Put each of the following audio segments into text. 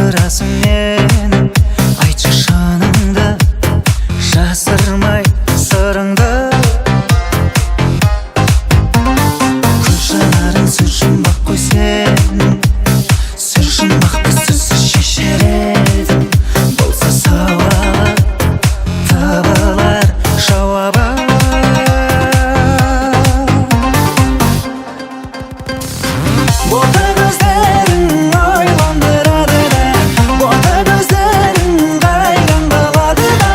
Aldırasың мені, айтшы шыныңды, жасырмай сырыңды. Көз жанарың сыр жұмбақ қой сенің, сыр жұмбақты сөзсіз шешер едім. Болса сауалы табылар жауабы. Бота көздерің ойландырады да, бота көздерің қайран қалады да,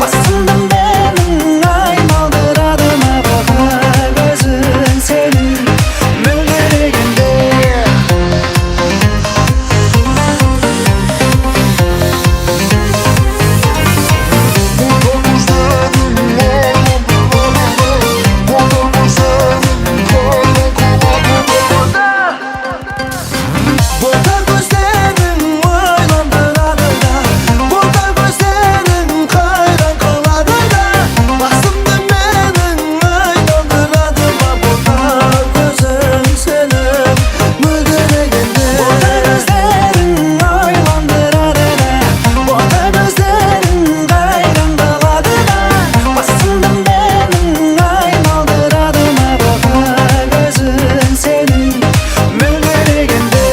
басымды менің айналдырады ма бота көзің сенің мөлдірегенде. Бота көздерің ойландырады да, бота көздерің қайран қалады да, басымды менің айналдырады ма бота көзің сенің мөлдірегенде. Бота көздерің ойландырады да, бота көздерің қайран қалады да, басымды менің айналдырады ма бота көзің сенің мөлдірегенде.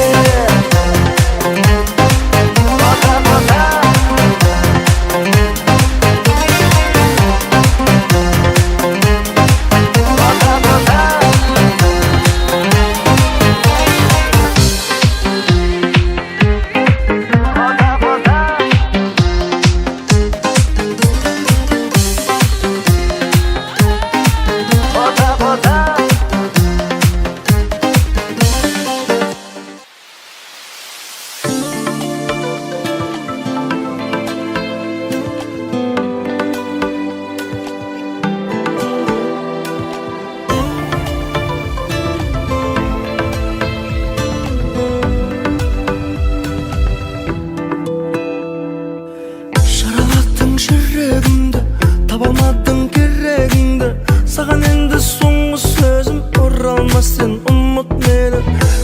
Жаралаттың жүрегімді, таба алмадың керегіңді, саған енді соңғы сөзім, оралмас сен ұмыт мені.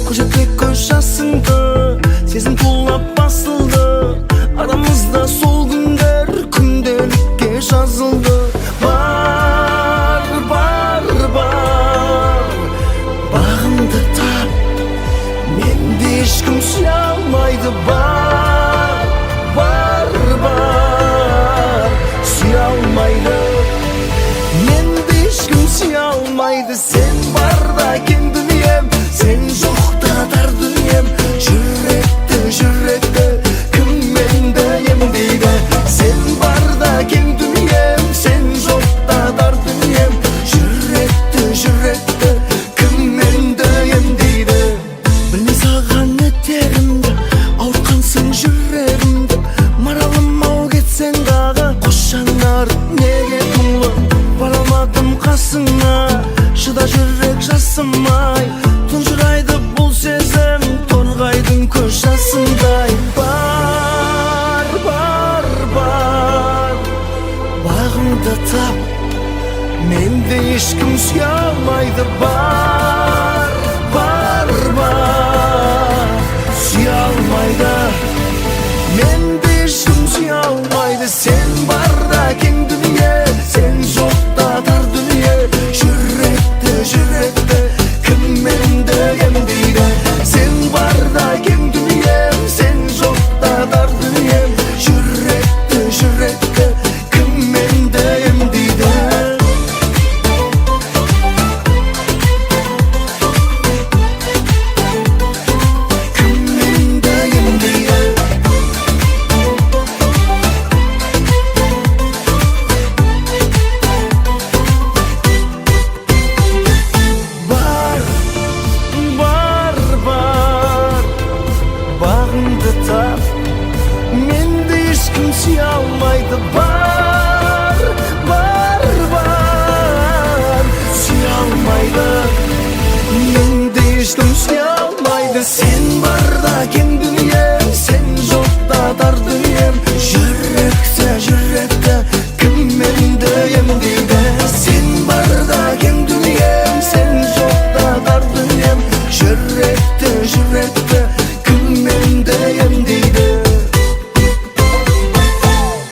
Көрсетпе көз жасыңды, сезім тулап басылды, арамызда сол күндер күнделікке жазылды. Бар, бар, бар, бағымды тап, менде ешкім сүйе алмайды. Бар, бар, бар, сүйе алмайды, менде ешкім сүйе алмайды. Сен барда кең дүнием, сен жоқта тар дүнием. Жүректі, жүректі кім енді емдейді? Сен барда кең дүнием, сен жоқта тар дүнием. Жүректі, жүректі кім енді емдейді? Білмей саған етерімді, ауыртқансың жүрегімді. Маралым ау кетсең дағы, қос жанар неге мұңлы? Бара алмадым қасыңа, шыда жүрек жасымай. Тұнжырайды бұл сезім, торғайдың көз жасындай. Бар, бар, бар, бағымды тап, менде ешкім сүйе алмайды. Бар, бар, бар, сүйе алмайды, менде ешкім сүйе алмайды. Сен барда кең дүние, сен жоқта тар дүние. Жүректі, жүректі кім енді емдейді? Сен барда кең дүнием, сен жоқта тар дүнием. Жүректі, жүректі кім енді емдейді? Кім енді емдейді? Бар, бар, бар, бағымды тап, менде ешкім сүйе алмайды. Бар.